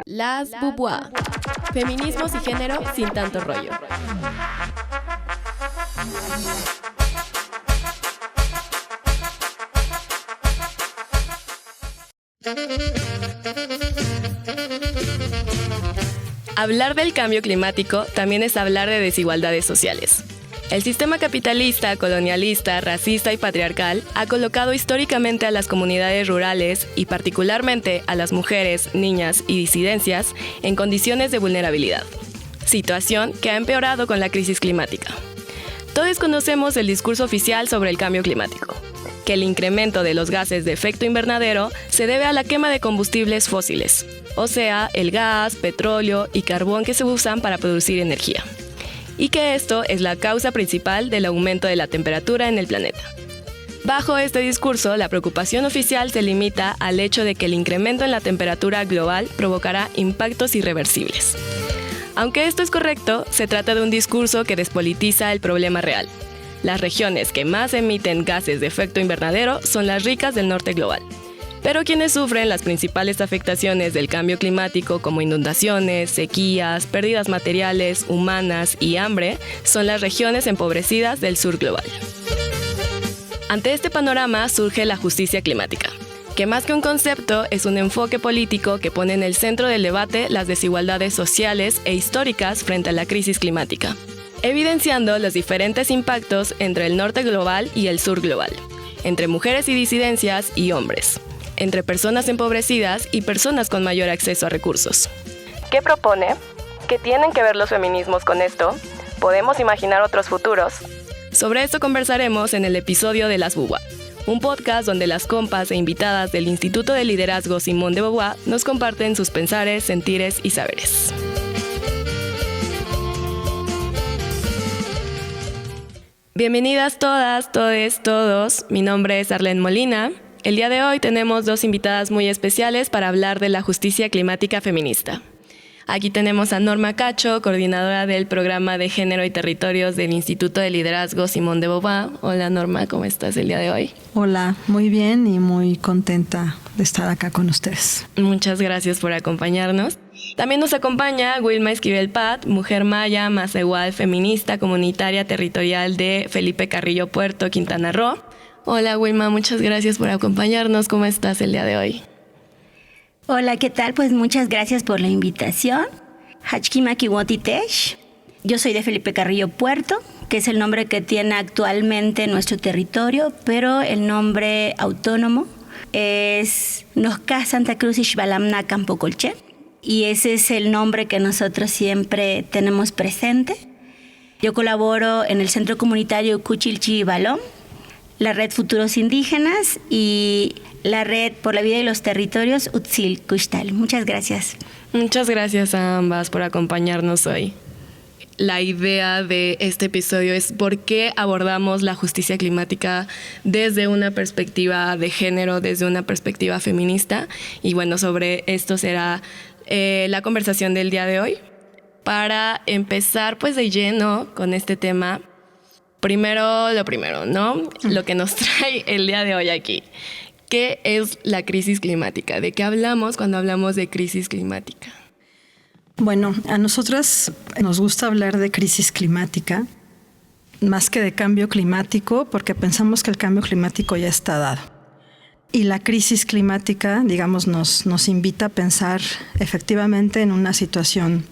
Las Bubua. Feminismos y género sin tanto rollo. Hablar del cambio climático también es hablar de desigualdades sociales. El sistema capitalista, colonialista, racista y patriarcal ha colocado históricamente a las comunidades rurales y particularmente a las mujeres, niñas y disidencias en condiciones de vulnerabilidad, situación que ha empeorado con la crisis climática. Todos conocemos el discurso oficial sobre el cambio climático, que el incremento de los gases de efecto invernadero se debe a la quema de combustibles fósiles, o sea, el gas, petróleo y carbón que se usan para producir energía, y que esto es la causa principal del aumento de la temperatura en el planeta. Bajo este discurso, la preocupación oficial se limita al hecho de que el incremento en la temperatura global provocará impactos irreversibles. Aunque esto es correcto, se trata de un discurso que despolitiza el problema real. Las regiones que más emiten gases de efecto invernadero son las ricas del norte global. Pero quienes sufren las principales afectaciones del cambio climático como inundaciones, sequías, pérdidas materiales, humanas y hambre son las regiones empobrecidas del sur global. Ante este panorama surge la justicia climática, que más que un concepto es un enfoque político que pone en el centro del debate las desigualdades sociales e históricas frente a la crisis climática, evidenciando los diferentes impactos entre el norte global y el sur global, entre mujeres y disidencias y hombres, entre personas empobrecidas y personas con mayor acceso a recursos. ¿Qué propone? ¿Qué tienen que ver los feminismos con esto? ¿Podemos imaginar otros futuros? Sobre esto conversaremos en el episodio de Las Bubua, un podcast donde las compas e invitadas del Instituto de Liderazgo Simón de Beauvoir nos comparten sus pensares, sentires y saberes. Bienvenidas todas, todes, todos. Mi nombre es Arlene Molina. El día de hoy tenemos dos invitadas muy especiales para hablar de la justicia climática feminista. Aquí tenemos a Norma Cacho, coordinadora del programa de Género y Territorios del Instituto de Liderazgo Simón de Beauvoir. Hola Norma, ¿cómo estás el día de hoy? Hola, muy bien y muy contenta de estar acá con ustedes. Muchas gracias por acompañarnos. También nos acompaña Wilma Esquivel Pat, mujer maya, más igual, feminista, comunitaria, territorial de Felipe Carrillo Puerto, Quintana Roo. Hola Wilma, muchas gracias por acompañarnos. ¿Cómo estás el día de hoy? Hola, ¿qué tal? Pues muchas gracias por la invitación. Hachkimakiwotitesh. Yo soy de Felipe Carrillo Puerto, que es el nombre que tiene actualmente nuestro territorio, pero el nombre autónomo es Nosca Santa Cruz Ixbalamna Campocolche, y ese es el nombre que nosotros siempre tenemos presente. Yo colaboro en el Centro Comunitario Cuchilchi Balón, la Red Futuros Indígenas y la Red por la Vida y los Territorios Utzil Kuxtal. Muchas gracias. Muchas gracias a ambas por acompañarnos hoy. La idea de este episodio es por qué abordamos la justicia climática desde una perspectiva de género, desde una perspectiva feminista. Y bueno, sobre esto será la conversación del día de hoy. Para empezar pues de lleno con este tema, primero lo primero, ¿no? Lo que nos trae el día de hoy aquí. ¿Qué es la crisis climática? ¿De qué hablamos cuando hablamos de crisis climática? Bueno, a nosotras nos gusta hablar de crisis climática más que de cambio climático porque pensamos que el cambio climático ya está dado. Y la crisis climática, digamos, nos invita a pensar efectivamente en una situación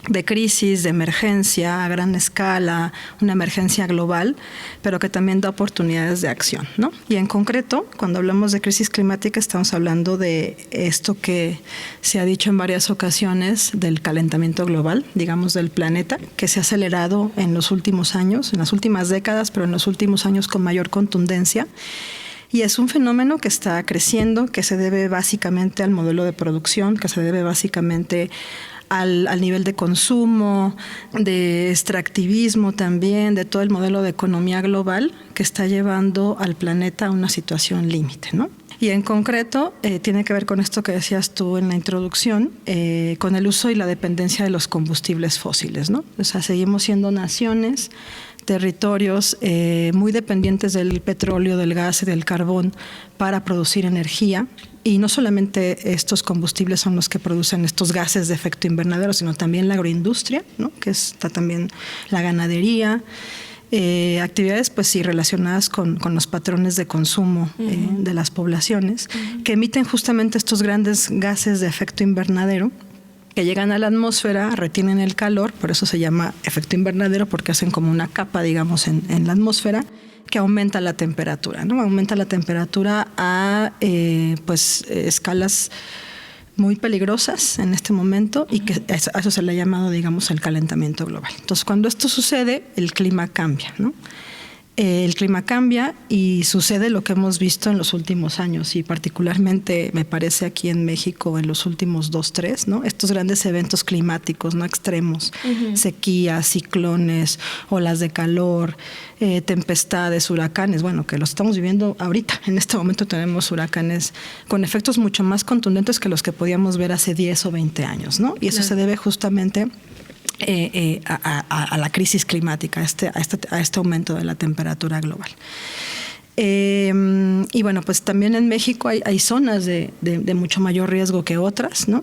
de crisis, de emergencia a gran escala, una emergencia global, pero que también da oportunidades de acción, ¿no? Y en concreto, cuando hablamos de crisis climática, estamos hablando de esto que se ha dicho en varias ocasiones del calentamiento global, digamos, del planeta, que se ha acelerado en los últimos años, en las últimas décadas, pero en los últimos años con mayor contundencia. Y es un fenómeno que está creciendo, que se debe básicamente al modelo de producción, que se debe básicamente al nivel de consumo, de extractivismo también, de todo el modelo de economía global que está llevando al planeta a una situación límite, ¿no? Y en concreto tiene que ver con esto que decías tú en la introducción, con el uso y la dependencia de los combustibles fósiles, ¿no? O sea, seguimos siendo naciones, territorios muy dependientes del petróleo, del gas y del carbón para producir energía. Y no solamente estos combustibles son los que producen estos gases de efecto invernadero, sino también la agroindustria, ¿no? Que está también la ganadería, actividades pues sí relacionadas con los patrones de consumo de las poblaciones, que emiten justamente estos grandes gases de efecto invernadero que llegan a la atmósfera, retienen el calor, por eso se llama efecto invernadero, porque hacen como una capa, digamos, en la atmósfera, que aumenta la temperatura, ¿no? Aumenta la temperatura a escalas muy peligrosas en este momento, y que a eso se le ha llamado, digamos, el calentamiento global. Entonces, cuando esto sucede, el clima cambia, ¿no? El clima cambia y sucede lo que hemos visto en los últimos años, y particularmente me parece aquí en México en los últimos 2, 3, ¿no? Estos grandes eventos climáticos, ¿no? Extremos, sequías, ciclones, olas de calor, tempestades, huracanes, bueno, que los estamos viviendo ahorita. En este momento tenemos huracanes con efectos mucho más contundentes que los que podíamos ver hace 10 o 20 años, ¿no? Y eso se debe justamente a la crisis climática, a este aumento de la temperatura global. Y bueno, pues también en México hay zonas de mucho mayor riesgo que otras, ¿no?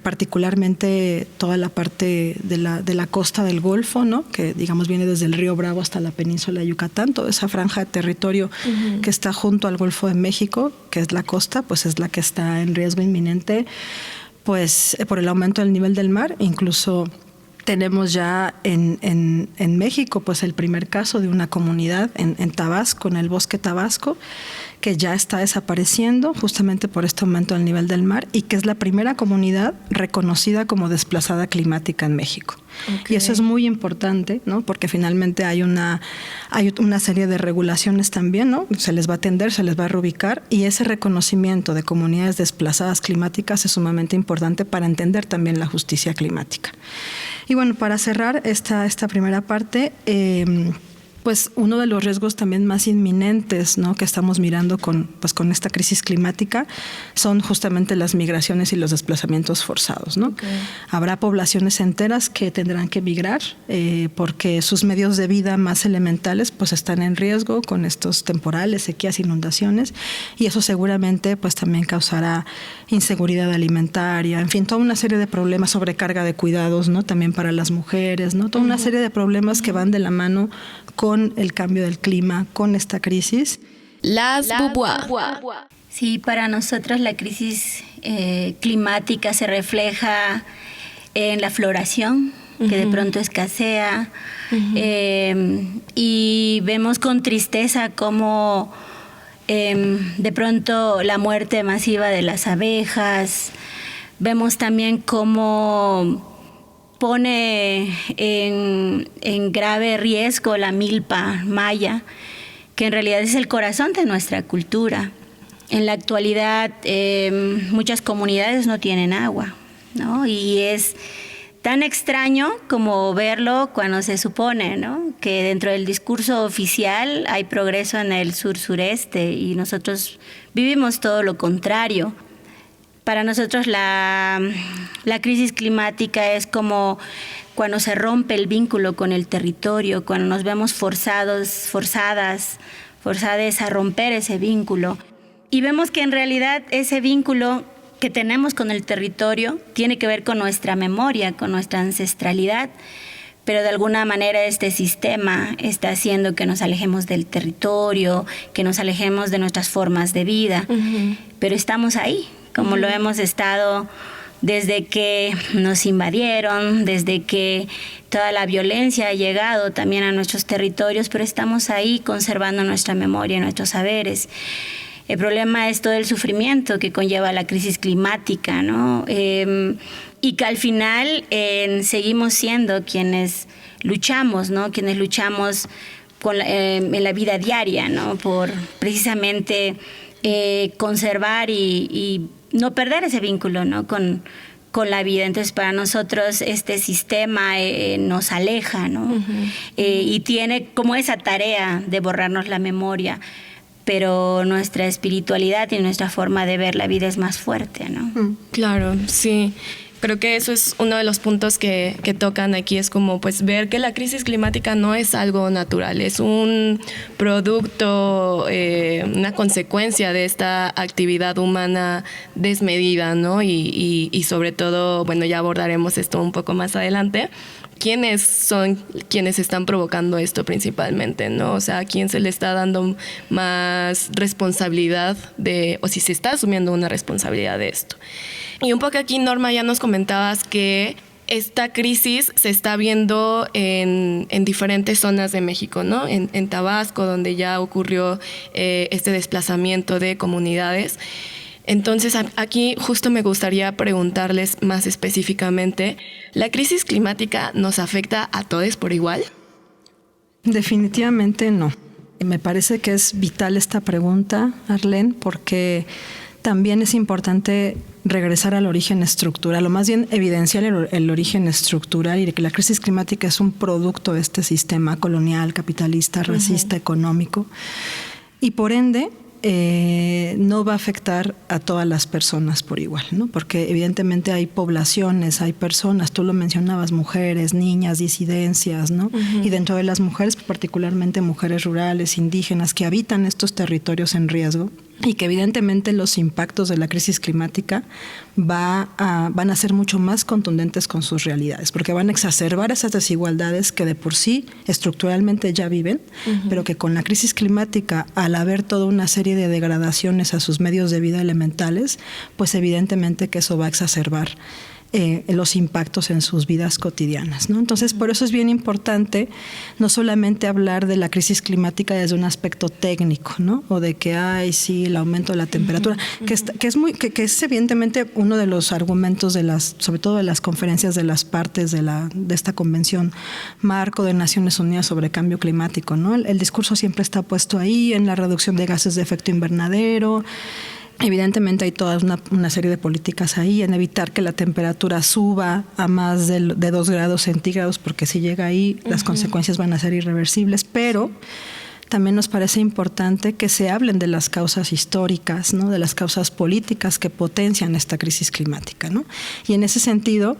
Particularmente toda la parte de la costa del Golfo, ¿no? Que digamos viene desde el río Bravo hasta la península de Yucatán, toda esa franja de territorio que está junto al Golfo de México, que es la costa, pues es la que está en riesgo inminente, pues por el aumento del nivel del mar. Incluso tenemos ya en México pues el primer caso de una comunidad en Tabasco, en el bosque Tabasco, que ya está desapareciendo justamente por este aumento del nivel del mar, y que es la primera comunidad reconocida como desplazada climática en México. Okay. Y eso es muy importante, ¿no? Porque finalmente hay una serie de regulaciones también, ¿no? Se les va a atender, se les va a reubicar, y ese reconocimiento de comunidades desplazadas climáticas es sumamente importante para entender también la justicia climática. Y bueno, para cerrar esta primera parte, pues uno de los riesgos también más inminentes, ¿no? que estamos mirando con esta crisis climática son justamente las migraciones y los desplazamientos forzados, ¿no? Okay. Habrá poblaciones enteras que tendrán que migrar porque sus medios de vida más elementales pues están en riesgo con estos temporales, sequías, inundaciones, y eso seguramente pues también causará inseguridad alimentaria, en fin, toda una serie de problemas, sobrecarga de cuidados, ¿no? También para las mujeres, ¿no? Toda una serie de problemas que van de la mano con el cambio del clima, con esta crisis. Las Bubuá. Sí, para nosotros la crisis climática se refleja en la floración, que de pronto escasea, y vemos con tristeza cómo de pronto la muerte masiva de las abejas. Vemos también cómo pone en grave riesgo la milpa maya, que en realidad es el corazón de nuestra cultura. En la actualidad muchas comunidades no tienen agua, ¿no? Y es tan extraño como verlo cuando se supone, ¿no? que dentro del discurso oficial hay progreso en el sur-sureste, y nosotros vivimos todo lo contrario. Para nosotros la crisis climática es como cuando se rompe el vínculo con el territorio, cuando nos vemos forzadas a romper ese vínculo. Y vemos que en realidad ese vínculo que tenemos con el territorio tiene que ver con nuestra memoria, con nuestra ancestralidad, pero de alguna manera este sistema está haciendo que nos alejemos del territorio, que nos alejemos de nuestras formas de vida, pero estamos ahí, como lo hemos estado desde que nos invadieron, desde que toda la violencia ha llegado también a nuestros territorios, pero estamos ahí conservando nuestra memoria y nuestros saberes. El problema es todo el sufrimiento que conlleva la crisis climática, ¿no? Y que al final seguimos siendo quienes luchamos, ¿no? Quienes luchamos en la vida diaria, ¿no? Por precisamente conservar y no perder ese vínculo, ¿no? con la vida. Entonces, para nosotros este sistema nos aleja, ¿no? Y tiene como esa tarea de borrarnos la memoria, pero nuestra espiritualidad y nuestra forma de ver la vida es más fuerte, ¿no? Claro, sí. Creo que eso es uno de los puntos que tocan aquí, es como pues ver que la crisis climática no es algo natural, es un producto, una consecuencia de esta actividad humana desmedida, ¿no? Y sobre todo, bueno, ya abordaremos esto un poco más adelante. ¿Quiénes son quienes están provocando esto principalmente, no? O sea, ¿a quién se le está dando más responsabilidad o si se está asumiendo una responsabilidad de esto? Y un poco aquí, Norma, ya nos comentabas que esta crisis se está viendo en diferentes zonas de México, ¿no? En Tabasco, donde ya ocurrió este desplazamiento de comunidades. Entonces, aquí justo me gustaría preguntarles más específicamente, ¿la crisis climática nos afecta a todos por igual? Definitivamente no. Me parece que es vital esta pregunta, Arlene, porque también es importante regresar al origen estructural, o más bien evidenciar el origen estructural y de que la crisis climática es un producto de este sistema colonial, capitalista, racista, económico, y por ende no va a afectar a todas las personas por igual, ¿no? Porque evidentemente hay poblaciones, hay personas, tú lo mencionabas, mujeres, niñas, disidencias, ¿no? Y dentro de las mujeres, particularmente mujeres rurales, indígenas, que habitan estos territorios en riesgo, y que evidentemente los impactos de la crisis climática van a ser mucho más contundentes con sus realidades, porque van a exacerbar esas desigualdades que de por sí estructuralmente ya viven, pero que con la crisis climática, al haber toda una serie de degradaciones a sus medios de vida elementales, pues evidentemente que eso va a exacerbar los impactos en sus vidas cotidianas, ¿no? Entonces, por eso es bien importante no solamente hablar de la crisis climática desde un aspecto técnico, ¿no? O de que hay sí el aumento de la temperatura, que es evidentemente uno de los argumentos sobre todo de las conferencias de las partes de esta convención marco de Naciones Unidas sobre cambio climático, ¿no? El discurso siempre está puesto ahí en la reducción de gases de efecto invernadero. Evidentemente hay toda una serie de políticas ahí en evitar que la temperatura suba a más de 2 grados centígrados, porque si llega ahí las consecuencias van a ser irreversibles, pero también nos parece importante que se hablen de las causas históricas, ¿no? De las causas políticas que potencian esta crisis climática, ¿no? Y en ese sentido,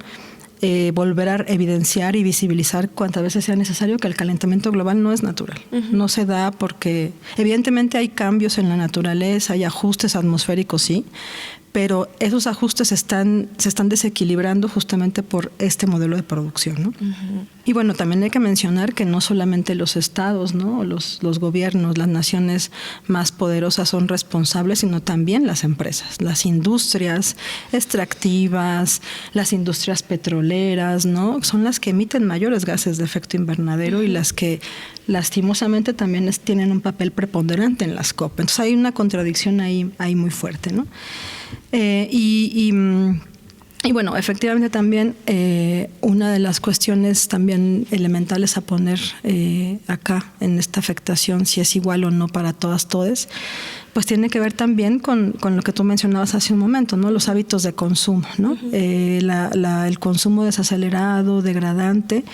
volver a evidenciar y visibilizar cuantas veces sea necesario que el calentamiento global no es natural. No se da porque evidentemente hay cambios en la naturaleza, hay ajustes atmosféricos, sí, pero esos ajustes se están desequilibrando justamente por este modelo de producción, ¿no? Y bueno, también hay que mencionar que no solamente los estados, ¿no? Los gobiernos, las naciones más poderosas son responsables, sino también las empresas, las industrias extractivas, las industrias petroleras, ¿no? Son las que emiten mayores gases de efecto invernadero y las que lastimosamente también tienen un papel preponderante en las COP. Entonces hay una contradicción ahí muy fuerte, ¿no? Y bueno, efectivamente también una de las cuestiones también elementales a poner acá en esta afectación, si es igual o no para todas, pues tiene que ver también con lo que tú mencionabas hace un momento, ¿no? Los hábitos de consumo, ¿no? El consumo desacelerado, degradante,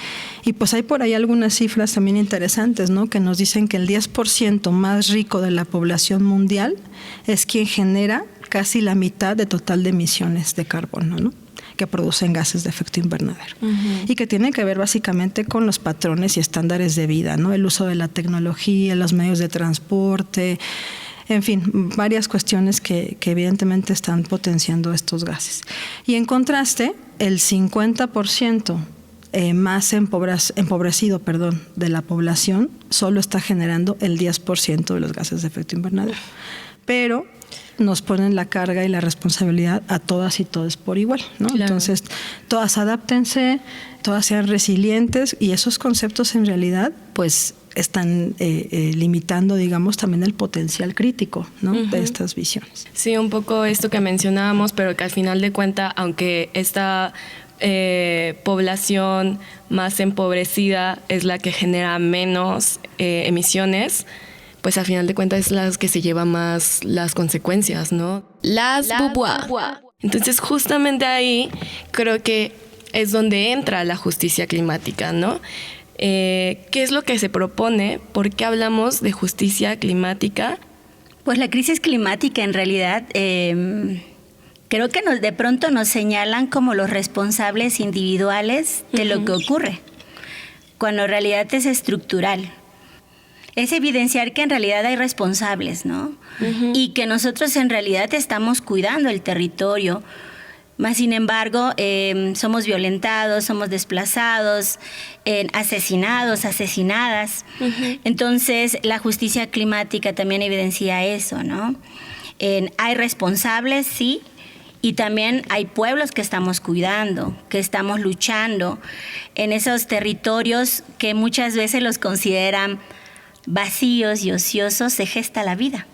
y pues hay por ahí algunas cifras también interesantes, ¿no? Que nos dicen que el 10% más rico de la población mundial es quien genera casi la mitad de total de emisiones de carbono, ¿no? Que producen gases de efecto invernadero. Y que tiene que ver básicamente con los patrones y estándares de vida, ¿no? El uso de la tecnología, los medios de transporte, en fin, varias cuestiones que evidentemente están potenciando estos gases. Y en contraste, el 50% más empobrecido de la población solo está generando el 10% de los gases de efecto invernadero. Pero nos ponen la carga y la responsabilidad a todas y todos por igual, ¿no? Claro. Entonces, todas adáptense, todas sean resilientes, y esos conceptos en realidad, pues, están limitando, digamos, también el potencial crítico, ¿no? De estas visiones. Sí, un poco esto que mencionábamos, pero que al final de cuentas, aunque esta población más empobrecida es la que genera menos emisiones, pues al final de cuentas es las que se lleva más las consecuencias, ¿no? Las Beauvoir. Entonces justamente ahí creo que es donde entra la justicia climática, ¿no? ¿Qué es lo que se propone? ¿Por qué hablamos de justicia climática? Pues la crisis climática en realidad creo que de pronto nos señalan como los responsables individuales de lo que ocurre, cuando en realidad es estructural. Es evidenciar que en realidad hay responsables, ¿no? Y que nosotros en realidad estamos cuidando el territorio, más sin embargo somos violentados, somos desplazados, asesinados, asesinadas. Entonces la justicia climática también evidencia eso, ¿no? Hay responsables, sí, y también hay pueblos que estamos cuidando, que estamos luchando en esos territorios que muchas veces los consideran vacíos y ociosos. Se gesta la vida.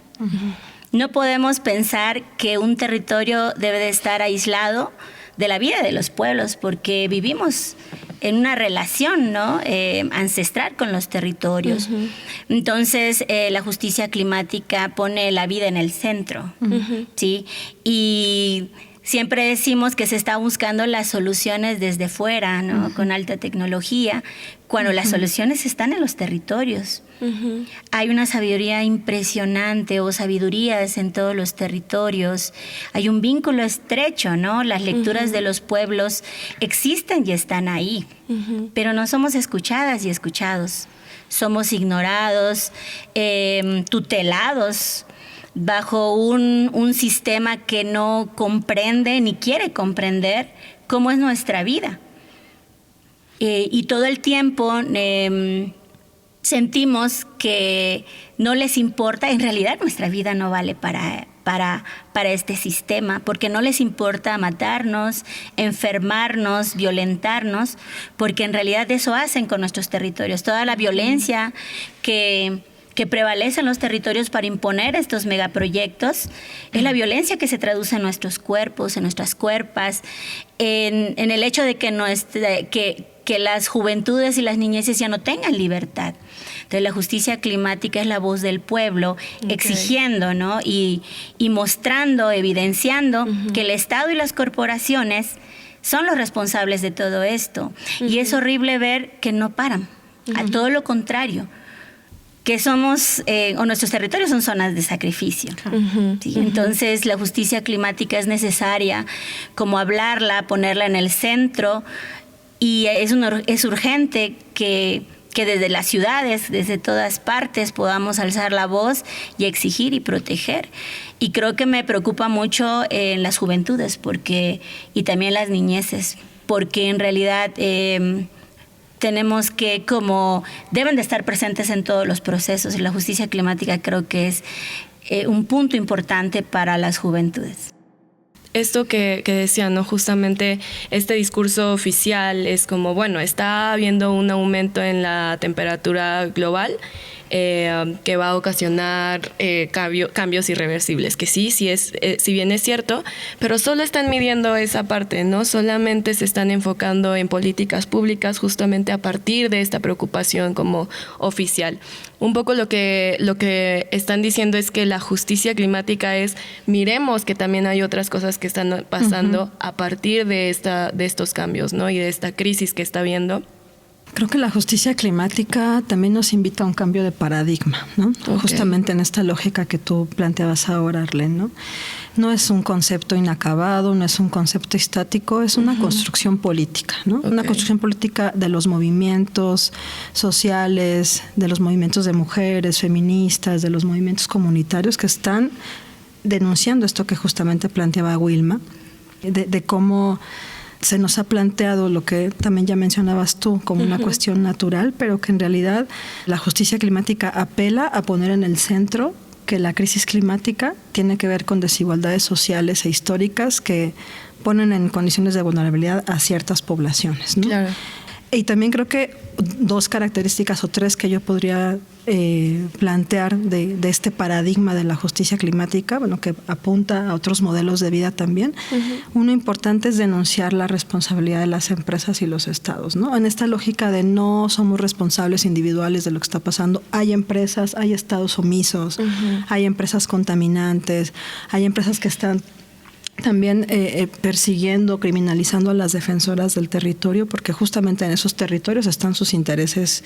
No podemos pensar que un territorio debe de estar aislado de la vida de los pueblos, porque vivimos en una relación, ¿no? Ancestral con los territorios. Entonces, la justicia climática pone la vida en el centro, ¿sí? Y siempre decimos que se está buscando las soluciones desde fuera, ¿no? Con alta tecnología, cuando las soluciones están en los territorios. Hay una sabiduría impresionante, o sabidurías en todos los territorios. Hay un vínculo estrecho, ¿no? Las lecturas de los pueblos existen y están ahí, pero no somos escuchadas y escuchados. Somos ignorados, tutelados bajo un sistema que no comprende ni quiere comprender cómo es nuestra vida. Y todo el tiempo sentimos que no les importa. En realidad nuestra vida no vale para este sistema, porque no les importa matarnos, enfermarnos, violentarnos, porque en realidad eso hacen con nuestros territorios. Toda la violencia que prevalece en los territorios para imponer estos megaproyectos es la violencia que se traduce en nuestros cuerpos, en nuestras cuerpas, en el hecho de que las juventudes y las niñeces ya no tengan libertad. Entonces la justicia climática es la voz del pueblo, exigiendo, ¿no? Y mostrando, evidenciando que el Estado y las corporaciones son los responsables de todo esto. Y es horrible ver que no paran, a todo lo contrario, que somos, o nuestros territorios son zonas de sacrificio. ¿Sí? Entonces la justicia climática es necesaria, como hablarla, ponerla en el centro, y es urgente que desde las ciudades, desde todas partes, podamos alzar la voz y exigir y proteger. Y creo que me preocupa mucho en las juventudes y también las niñeces, porque en realidad tenemos que, deben de estar presentes en todos los procesos. Y la justicia climática creo que es un punto importante para las juventudes. Esto que decía, ¿no? Justamente este discurso oficial es como, bueno, está habiendo un aumento en la temperatura global que va a ocasionar cambios irreversibles, que sí es, si bien es cierto, pero solo están midiendo esa parte, ¿no? Solamente se están enfocando en políticas públicas justamente a partir de esta preocupación como oficial. Un poco lo que están diciendo es que la justicia climática es, miremos que también hay otras cosas que están pasando a partir de estos cambios, ¿no? Y de esta crisis que está habiendo. Creo que la justicia climática también nos invita a un cambio de paradigma, ¿no? Justamente en esta lógica que tú planteabas ahora, Arlene, ¿no? No es un concepto inacabado, no es un concepto estático, es una construcción política, ¿no? Una construcción política de los movimientos sociales, de los movimientos de mujeres, feministas, de los movimientos comunitarios que están denunciando esto que justamente planteaba Wilma, de cómo se nos ha planteado lo que también ya mencionabas tú como una cuestión natural, pero que en realidad la justicia climática apela a poner en el centro que la crisis climática tiene que ver con desigualdades sociales e históricas que ponen en condiciones de vulnerabilidad a ciertas poblaciones, ¿no? Claro. Y también creo que dos características o tres que yo podría plantear de este paradigma de la justicia climática, bueno, que apunta a otros modelos de vida también. Uno importante es denunciar la responsabilidad de las empresas y los estados, ¿no? En esta lógica de no somos responsables individuales de lo que está pasando. Hay empresas, hay estados omisos, hay empresas contaminantes, hay empresas que están también persiguiendo, criminalizando a las defensoras del territorio, porque justamente en esos territorios están sus intereses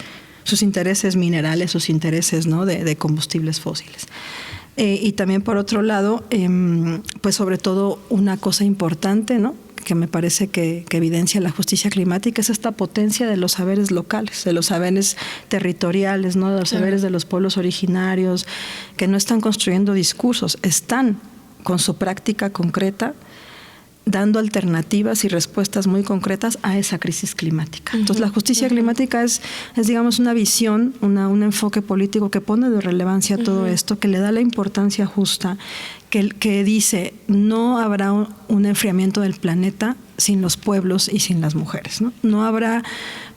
minerales, sus intereses, ¿no? de combustibles fósiles. Y también por otro lado, pues sobre todo una cosa importante, ¿no?, que me parece que evidencia la justicia climática, es esta potencia de los saberes locales, de los saberes territoriales, ¿no?, de los saberes de los pueblos originarios, que no están construyendo discursos, están con su práctica concreta dando alternativas y respuestas muy concretas a esa crisis climática. Entonces, la justicia climática es digamos, una visión, un enfoque político que pone de relevancia todo esto, que le da la importancia justa, que dice, no habrá un enfriamiento del planeta sin los pueblos y sin las mujeres, ¿no? No habrá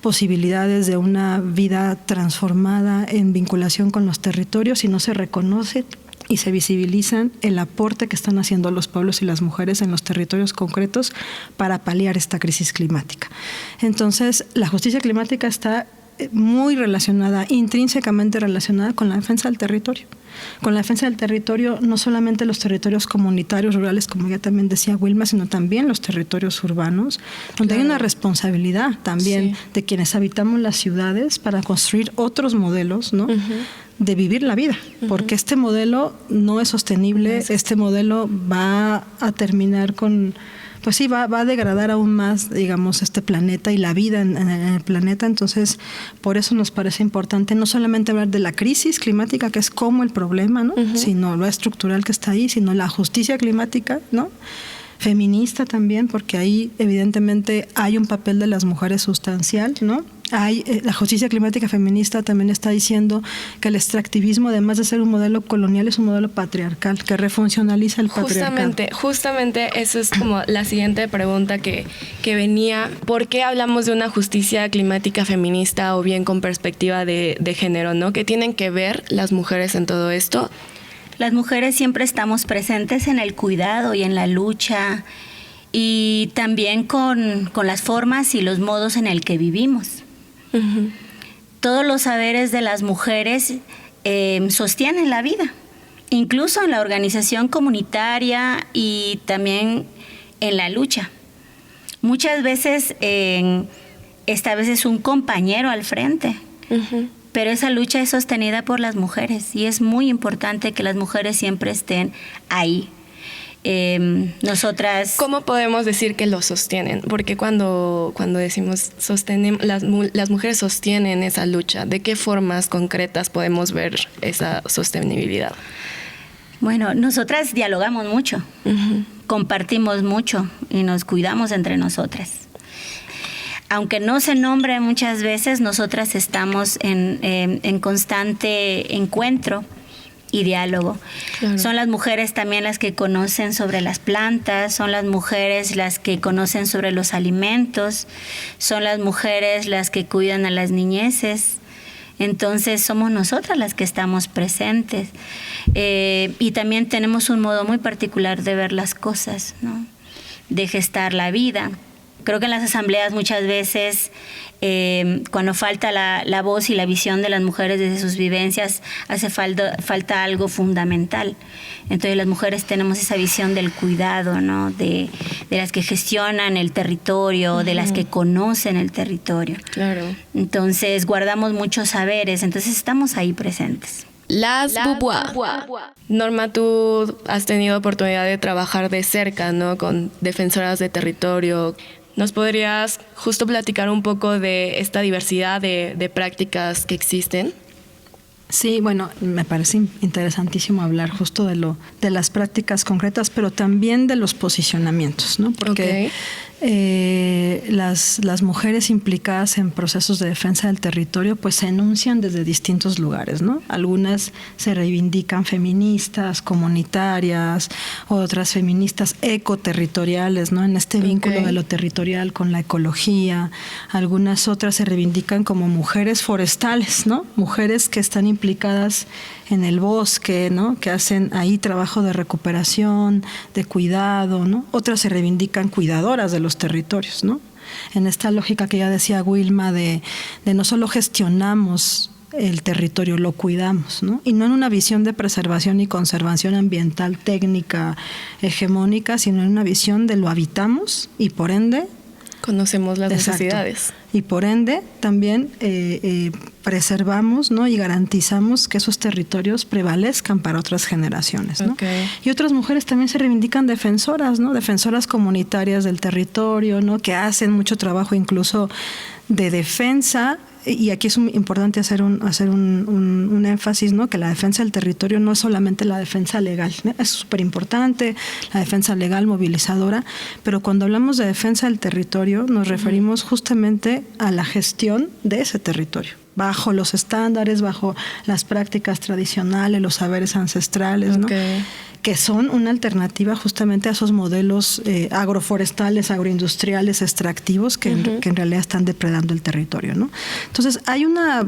posibilidades de una vida transformada en vinculación con los territorios si no se reconoce y se visibilizan el aporte que están haciendo los pueblos y las mujeres en los territorios concretos para paliar esta crisis climática. Entonces, la justicia climática está muy relacionada, intrínsecamente relacionada con la defensa del territorio. Con la defensa del territorio, no solamente los territorios comunitarios, rurales, como ya también decía Wilma, sino también los territorios urbanos, donde hay una responsabilidad también de quienes habitamos las ciudades para construir otros modelos, ¿no?, de vivir la vida, porque este modelo no es sostenible, este modelo va a terminar con, pues sí, va a degradar aún más, digamos, este planeta y la vida en el planeta. Entonces, por eso nos parece importante no solamente hablar de la crisis climática, que es como el problema, ¿no?, sino lo estructural que está ahí, sino la justicia climática, ¿no?, feminista también, porque ahí evidentemente hay un papel de las mujeres sustancial, ¿no? La justicia climática feminista también está diciendo que el extractivismo, además de ser un modelo colonial, es un modelo patriarcal, que refuncionaliza el patriarcado. Justamente eso es como la siguiente pregunta que venía. ¿Por qué hablamos de una justicia climática feminista o bien con perspectiva de género, ¿no? ¿Qué tienen que ver las mujeres en todo esto? Las mujeres siempre estamos presentes en el cuidado y en la lucha y también con las formas y los modos en el que vivimos. Todos los saberes de las mujeres sostienen la vida, incluso en la organización comunitaria y también en la lucha. Muchas veces esta vez es un compañero al frente. Pero esa lucha es sostenida por las mujeres y es muy importante que las mujeres siempre estén ahí. Nosotras... ¿Cómo podemos decir que lo sostienen? Porque cuando decimos sostenemos, las mujeres sostienen esa lucha, ¿de qué formas concretas podemos ver esa sostenibilidad? Bueno, nosotras dialogamos mucho, compartimos mucho y nos cuidamos entre nosotras. Aunque no se nombre muchas veces, nosotras estamos en constante encuentro y diálogo. Claro. Son las mujeres también las que conocen sobre las plantas, son las mujeres las que conocen sobre los alimentos, son las mujeres las que cuidan a las niñeces. Entonces somos nosotras las que estamos presentes. Y también tenemos un modo muy particular de ver las cosas, ¿no?, de gestar la vida. Creo que en las asambleas muchas veces, cuando falta la voz y la visión de las mujeres desde sus vivencias, hace falta algo fundamental. Entonces las mujeres tenemos esa visión del cuidado, ¿no?, de las que gestionan el territorio, de las que conocen el territorio. Claro. Entonces guardamos muchos saberes, entonces estamos ahí presentes. Las Bubuá. Norma, tú has tenido oportunidad de trabajar de cerca, ¿no?, con defensoras de territorio. ¿Nos podrías justo platicar un poco de esta diversidad de prácticas que existen? Sí, bueno, me parece interesantísimo hablar justo de las prácticas concretas, pero también de los posicionamientos, ¿no? Porque las mujeres implicadas en procesos de defensa del territorio pues se enuncian desde distintos lugares, ¿no? Algunas se reivindican feministas, comunitarias, otras feministas ecoterritoriales, ¿no?, en este vínculo de lo territorial con la ecología. Algunas otras se reivindican como mujeres forestales, ¿no?, mujeres que están implicadas en el bosque, ¿no?, que hacen ahí trabajo de recuperación, de cuidado, ¿no? Otras se reivindican cuidadoras de los territorios, ¿no? En esta lógica que ya decía Wilma de no solo gestionamos el territorio, lo cuidamos, ¿no? Y no en una visión de preservación y conservación ambiental técnica hegemónica, sino en una visión de lo habitamos y por ende conocemos las necesidades. Y por ende también preservamos, ¿no? Y garantizamos que esos territorios prevalezcan para otras generaciones, ¿no? Okay. Y otras mujeres también se reivindican defensoras, ¿no? Defensoras comunitarias del territorio, ¿no? Que hacen mucho trabajo incluso de defensa. Y aquí es importante hacer un énfasis, ¿no? Que la defensa del territorio no es solamente la defensa legal, ¿no? Es súper importante la defensa legal movilizadora, pero cuando hablamos de defensa del territorio nos referimos justamente a la gestión de ese territorio, bajo los estándares, bajo las prácticas tradicionales, los saberes ancestrales, ¿no? Okay. Que son una alternativa justamente a esos modelos agroforestales, agroindustriales, extractivos que en realidad están depredando el territorio, ¿no? Entonces hay una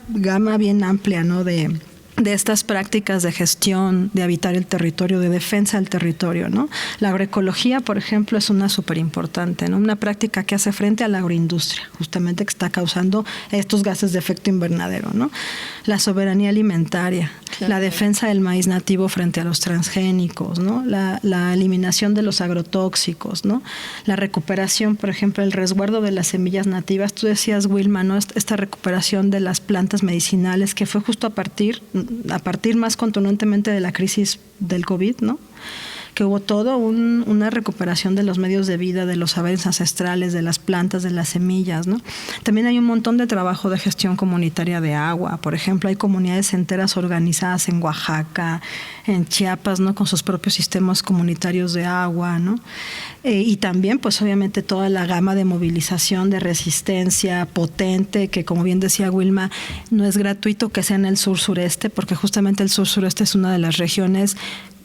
gama bien amplia, ¿no? de estas prácticas de gestión, de habitar el territorio, de defensa del territorio, ¿no? La agroecología, por ejemplo, es una súper importante, ¿no? Una práctica que hace frente a la agroindustria, justamente que está causando estos gases de efecto invernadero, ¿no? La soberanía alimentaria, claro. La defensa del maíz nativo frente a los transgénicos, ¿no? La eliminación de los agrotóxicos, ¿no? La recuperación, por ejemplo, el resguardo de las semillas nativas. Tú decías, Wilma, ¿no? Esta recuperación de las plantas medicinales que fue justo a partir más contundentemente de la crisis del COVID, ¿no? Que hubo todo una recuperación de los medios de vida, de los saberes ancestrales, de las plantas, de las semillas, ¿no? También hay un montón de trabajo de gestión comunitaria de agua. Por ejemplo, hay comunidades enteras organizadas en Oaxaca, en Chiapas, ¿no? Con sus propios sistemas comunitarios de agua, ¿no? Y también, pues obviamente, toda la gama de movilización, de resistencia potente, que como bien decía Wilma, no es gratuito que sea en el sur-sureste, porque justamente el sur-sureste es una de las regiones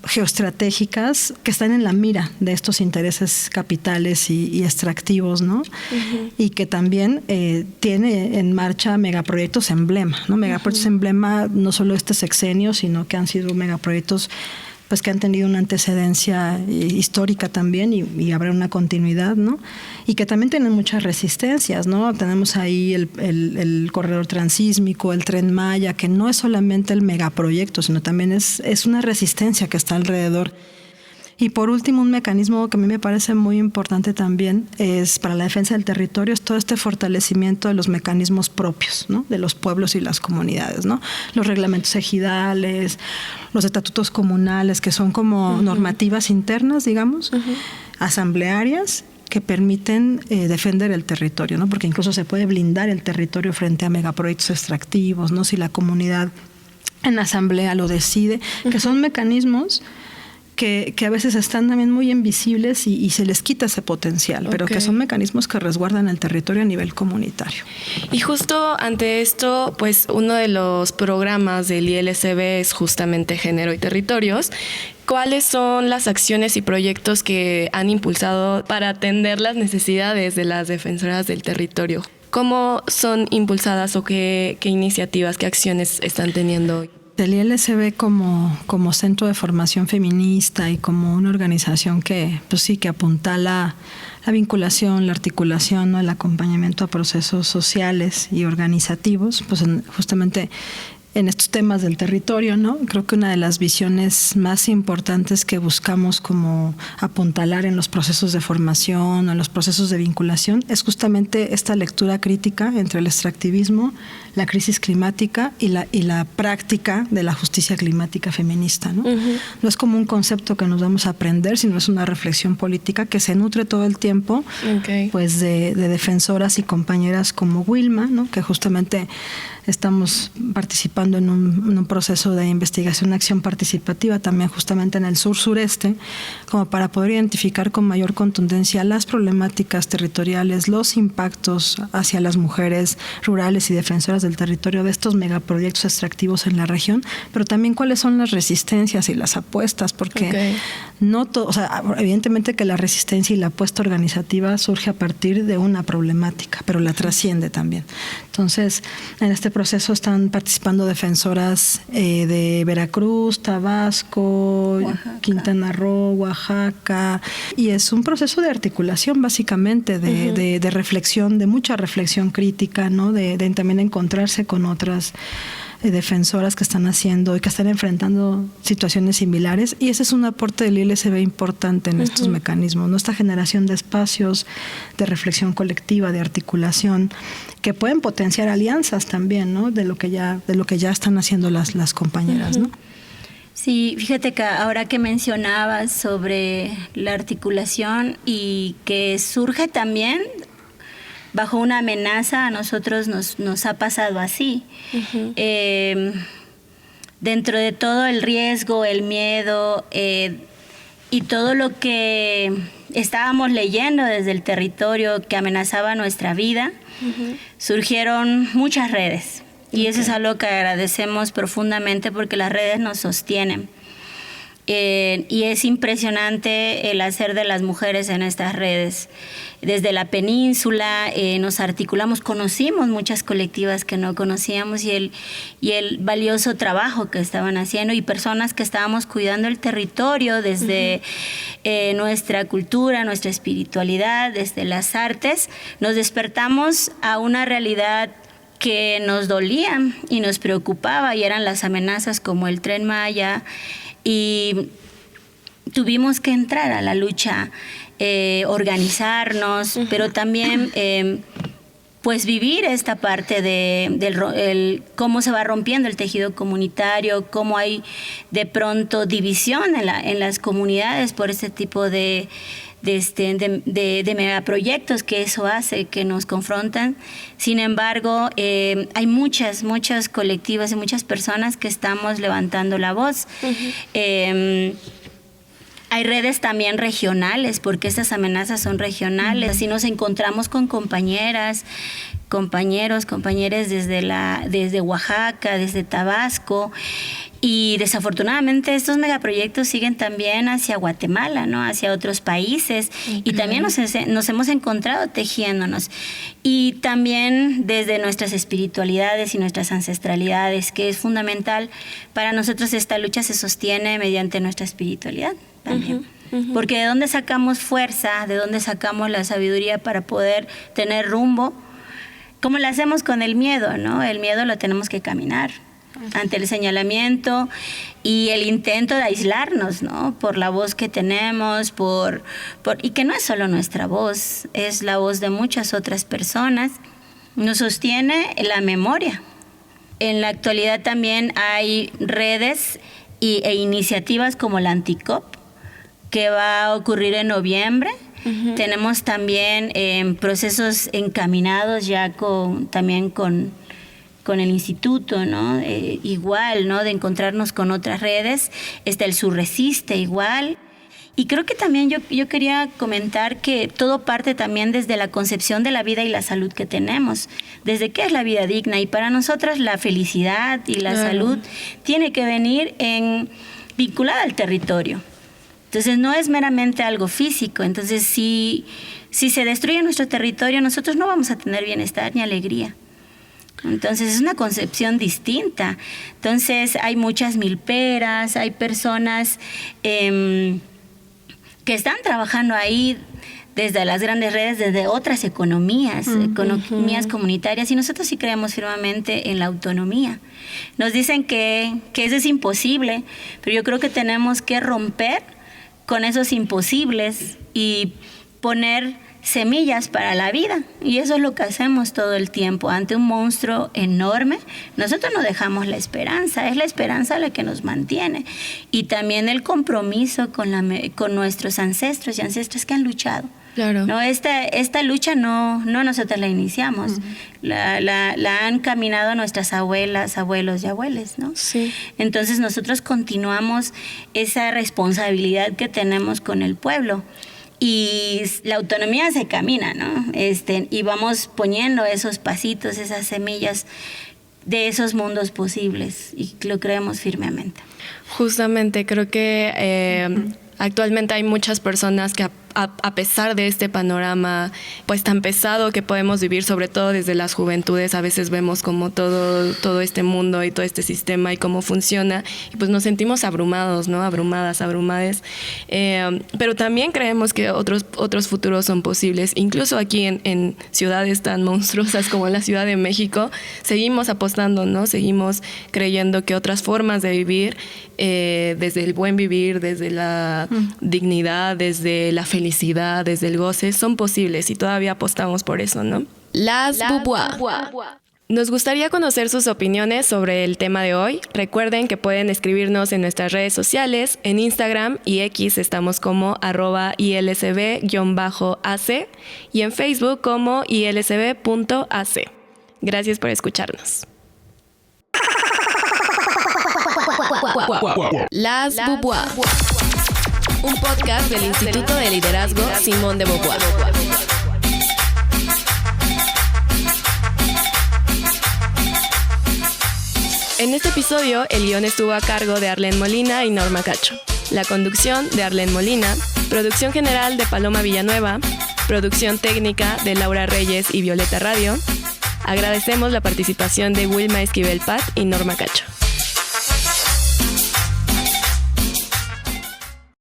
geoestratégicas que están en la mira de estos intereses capitales y extractivos, ¿no? Uh-huh. Y que también tiene en marcha megaproyectos emblema, ¿no? Megaproyectos emblema no solo este sexenio, sino que han sido megaproyectos pues que han tenido una antecedencia histórica también y habrá una continuidad, ¿no? Y que también tienen muchas resistencias, ¿no? Tenemos ahí el corredor transísmico, el Tren Maya, que no es solamente el megaproyecto, sino también es una resistencia que está alrededor. Y por último, un mecanismo que a mí me parece muy importante también es para la defensa del territorio, es todo este fortalecimiento de los mecanismos propios, ¿no? De los pueblos y las comunidades, ¿no? Los reglamentos ejidales, los estatutos comunales, que son como normativas internas, digamos, asamblearias, que permiten defender el territorio, ¿no? Porque incluso se puede blindar el territorio frente a megaproyectos extractivos, ¿no? Si la comunidad en asamblea lo decide, que son mecanismos que a veces están también muy invisibles y se les quita ese potencial, pero que son mecanismos que resguardan el territorio a nivel comunitario. Y justo ante esto, pues uno de los programas del ILCB es justamente Género y Territorios. ¿Cuáles son las acciones y proyectos que han impulsado para atender las necesidades de las defensoras del territorio? ¿Cómo son impulsadas o qué iniciativas, qué acciones están teniendo hoy? El ILCB como centro de formación feminista y como una organización que, pues sí, que apuntala la vinculación, la articulación, ¿no? El acompañamiento a procesos sociales y organizativos, pues justamente en estos temas del territorio, ¿no? Creo que una de las visiones más importantes que buscamos como apuntalar en los procesos de formación o en los procesos de vinculación es justamente esta lectura crítica entre el extractivismo, la crisis climática y la práctica de la justicia climática feminista, ¿no? No es como un concepto que nos vamos a aprender, sino es una reflexión política que se nutre todo el tiempo pues de defensoras y compañeras como Wilma, ¿no? Que justamente estamos participando en un proceso de investigación y acción participativa también justamente en el sur-sureste, como para poder identificar con mayor contundencia las problemáticas territoriales, los impactos hacia las mujeres rurales y defensoras del territorio de estos megaproyectos extractivos en la región, pero también cuáles son las resistencias y las apuestas, porque no todo, o sea, evidentemente que la resistencia y la apuesta organizativa surge a partir de una problemática, pero la trasciende también. Entonces, en este proceso están participando defensoras de Veracruz, Tabasco, Oaxaca, Quintana Roo, Oaxaca, y es un proceso de articulación básicamente, de reflexión, de mucha reflexión crítica, ¿no? De también encontrarse con otras defensoras que están haciendo y que están enfrentando situaciones similares, y ese es un aporte del ILSB importante en estos mecanismos, ¿no? Esta generación de espacios de reflexión colectiva, de articulación, que pueden potenciar alianzas también, ¿no? De lo que ya están haciendo las compañeras, ¿no? Sí, fíjate que ahora que mencionabas sobre la articulación y que surge también bajo una amenaza, a nosotros nos ha pasado así. Dentro de todo el riesgo, el miedo y todo lo que estábamos leyendo desde el territorio que amenazaba nuestra vida, surgieron muchas redes. Y eso es algo que agradecemos profundamente porque las redes nos sostienen. Y es impresionante el hacer de las mujeres en estas redes. Desde la península nos articulamos, conocimos muchas colectivas que no conocíamos y el valioso trabajo que estaban haciendo y personas que estábamos cuidando el territorio desde nuestra cultura, nuestra espiritualidad, desde las artes. Nos despertamos a una realidad que nos dolía y nos preocupaba, y eran las amenazas como el Tren Maya, y tuvimos que entrar a la lucha, organizarnos, pero también pues vivir esta parte de cómo se va rompiendo el tejido comunitario, cómo hay de pronto división en las comunidades por este tipo de megaproyectos que eso hace, que nos confrontan. Sin embargo, hay muchas colectivas y muchas personas que estamos levantando la voz. Hay redes también regionales, porque estas amenazas son regionales. Así nos encontramos con compañeras, compañeros, compañeras desde Oaxaca, desde Tabasco. Y desafortunadamente estos megaproyectos siguen también hacia Guatemala, ¿no? Hacia otros países. Y también nos hemos encontrado tejiéndonos. Y también desde nuestras espiritualidades y nuestras ancestralidades, que es fundamental. Para nosotros esta lucha se sostiene mediante nuestra espiritualidad también. Porque ¿de dónde sacamos fuerza? ¿De dónde sacamos la sabiduría para poder tener rumbo? ¿Cómo lo hacemos con el miedo, no? El miedo lo tenemos que caminar ante el señalamiento y el intento de aislarnos, ¿no? Por la voz que tenemos, y que no es solo nuestra voz, es la voz de muchas otras personas. Nos sostiene la memoria. En la actualidad también hay redes e iniciativas como la Anticop, que va a ocurrir en noviembre. Tenemos también procesos encaminados ya también con el instituto, ¿no? Igual, ¿no? De encontrarnos con otras redes. Está el Surresiste igual. Y creo que también yo quería comentar que todo parte también desde la concepción de la vida y la salud que tenemos. Desde qué es la vida digna. Y para nosotras la felicidad y la salud tiene que venir vinculada al territorio. Entonces no es meramente algo físico. Entonces si se destruye nuestro territorio, nosotros no vamos a tener bienestar ni alegría. Entonces es una concepción distinta. Entonces hay muchas milperas, hay personas que están trabajando ahí desde las grandes redes, desde otras economías comunitarias, y nosotros sí creemos firmemente en la autonomía. Nos dicen que eso es imposible, pero yo creo que tenemos que romper con esos imposibles y poner semillas para la vida, y eso es lo que hacemos todo el tiempo. Ante un monstruo enorme, nosotros no dejamos la esperanza, es la esperanza la que nos mantiene, y también el compromiso con nuestros ancestros y ancestras que han luchado. Claro. No, esta lucha no nosotros la iniciamos, la han caminado nuestras abuelas, abuelos y abuelas, ¿no? Sí. Entonces nosotros continuamos esa responsabilidad que tenemos con el pueblo. Y la autonomía se camina, ¿no? Y vamos poniendo esos pasitos, esas semillas de esos mundos posibles, y lo creemos firmemente. Justamente creo que Actualmente hay muchas personas que a pesar de este panorama pues tan pesado que podemos vivir, sobre todo desde las juventudes, a veces vemos como todo este mundo y todo este sistema y cómo funciona, y pues nos sentimos abrumados, ¿no? Abrumades. Pero también creemos que otros futuros son posibles. Incluso aquí en ciudades tan monstruosas como la Ciudad de México, seguimos apostando, ¿no? Seguimos creyendo que otras formas de vivir, desde el buen vivir, desde la dignidad, desde la felicidad, desde el goce, son posibles, y todavía apostamos por eso, ¿no? Las Bubuá. Nos gustaría conocer sus opiniones sobre el tema de hoy. Recuerden que pueden escribirnos en nuestras redes sociales. En Instagram y X estamos como @ilsb_ac y en Facebook como ilsb.ac. Gracias por escucharnos. Las Bubuá, un podcast del Instituto de Liderazgo Simón de Beauvoir. En este episodio, el guión estuvo a cargo de Arlene Molina y Norma Cacho. La conducción de Arlene Molina, producción general de Paloma Villanueva, producción técnica de Laura Reyes y Violeta Radio. Agradecemos la participación de Wilma Esquivel Pat y Norma Cacho.